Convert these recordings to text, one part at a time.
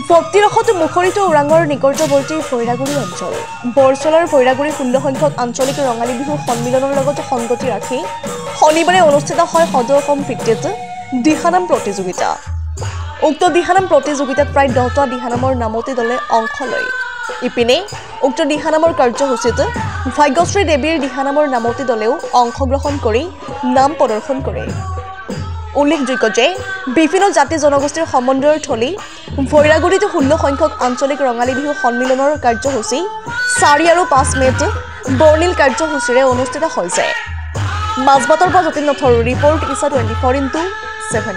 ভক্তিৰসত মুখৰিত ওৰাঙৰ নিকটৱৰ্তী ভৈৰাগুৰি অঞ্চল বৰচলাৰ ভৈৰাগুৰি 16 সংখ্যক আঞ্চলিক ৰঙালী বিহু সন্মিলনৰ লগত সংগতি ৰাখি শনিবাৰে অনুষ্ঠিত হয় সদৌ অসম ভিত্তিত দিহানাম প্ৰতিযোগিতা। উক্ত দিহানাম প্ৰতিযোগিতাত প্ৰায় 10টা দিহানামৰ নামতি দলে অংশ লয়। ইপিনে উক্ত দিহানামৰ কাৰ্যসূচীত ভাগ্যশ্ৰী দেৱীৰ দিহানামৰ নামতি দলেও অংশগ্ৰহণ কৰি নাম প্ৰদৰ্শন কৰে। উল্লেখযোগ্য যে বিভিন্ন জাতি জনগোষ্ঠীৰ সমন্বয়ৰ থলী ভৈৰাগুৰিত 16 সংখ্যক আঞ্চলিক ৰঙালী বিহু সন্মিলনৰ কাৰ্যসূচী 4 আৰু 5 মে'ত বৰ্ণিল কাৰ্যসূচীৰে অনুষ্ঠিত হৈছে। মাজবাটৰ পৰা যতীন নাথৰ ৰিপৰ্ট ইছা 24x7।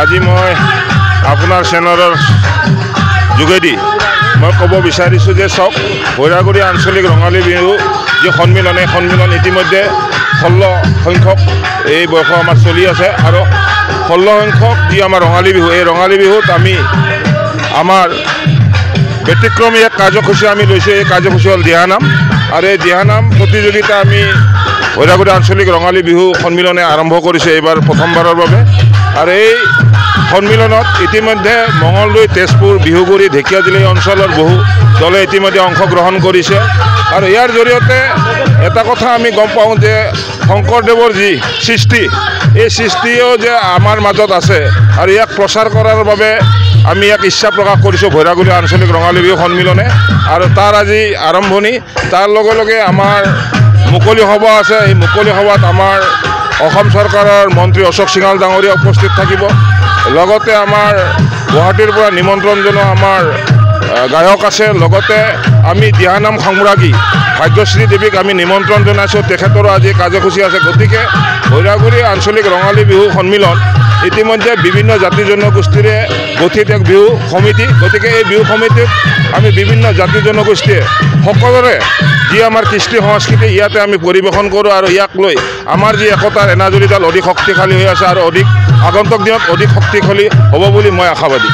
আজি মই আপোনাৰ চেনেলৰ যোগেদি মই ক'ব বিচাৰিছোঁ যে চাওক ভৈৰাগুৰি আঞ্চলিক ৰঙালী বিহু যি সন্মিলন এই সন্মিলন ইতিমধ্যে 16 সংখ্যক এই বৰ্ষ আমাৰ চলি আছে আৰু 16 সংখ্যক যি আমাৰ ৰঙালী বিহু এই ৰঙালী বিহুত আমি আমাৰ ব্যতিক্ৰমী এক কাৰ্যসূচী আমি লৈছোঁ। এই কাৰ্যসূচী হ'ল দিহানাম আৰু এই দিহানাম প্ৰতিযোগিতা আমি ভৈৰাগুৰি আঞ্চলিক ৰঙালী বিহু সন্মিলনে আৰম্ভ কৰিছে এইবাৰ প্ৰথমবাৰৰ বাবে। আৰু এই সন্মিলনত ইতিমধ্যে মঙলদৈ, তেজপুৰ, বিহুগুৰি, ঢেকীয়াজুলি অঞ্চলৰ বহু দলে ইতিমধ্যে অংশগ্ৰহণ কৰিছে। আৰু ইয়াৰ জৰিয়তে এটা কথা আমি গম পাওঁ যে শংকৰদেৱৰ যি সৃষ্টি এই সৃষ্টিও যে আমাৰ মাজত আছে আৰু ইয়াক প্ৰচাৰ কৰাৰ বাবে আমি ইয়াক ইচ্ছা প্ৰকাশ কৰিছোঁ ভৈৰাগুৰি আঞ্চলিক ৰঙালী বিহু সন্মিলনে। আৰু তাৰ আজি আৰম্ভণি, তাৰ লগে লগে আমাৰ মুকলি সভা আছে। এই মুকলি সভাত আমাৰ অসম চৰকাৰৰ মন্ত্ৰী অশোক সিঙাল ডাঙৰীয়া উপস্থিত থাকিব। লগতে আমাৰ গুৱাহাটীৰ পৰা নিমন্ত্ৰণ জনোৱা আমাৰ গায়ক আছে। লগতে আমি দিহানাম সম্ৰাজ্ঞী ভাগ্যশ্ৰী দেৱীক আমি নিমন্ত্ৰণ জনাইছোঁ, তেখেতৰো আজি কাৰ্যসূচী আছে। গতিকে ভৈৰাগুৰি আঞ্চলিক ৰঙালী বিহু সন্মিলন ইতিমধ্যে বিভিন্ন জাতি জনগোষ্ঠীৰে গঠিত এক বিহু সমিতি। গতিকে এই বিহু সমিতিত আমি বিভিন্ন জাতি জনগোষ্ঠীয়ে সকলোৰে যি আমাৰ কৃষ্টি সংস্কৃতি ইয়াতে আমি পৰিৱেশন কৰোঁ আৰু ইয়াক লৈ আমাৰ যি একতাৰ এনাজৰীডাল অধিক শক্তিশালী হৈ আছে আৰু অধিক আগন্তুক দিনত অধিক শক্তিশালী হ'ব বুলি মই আশাবাদী।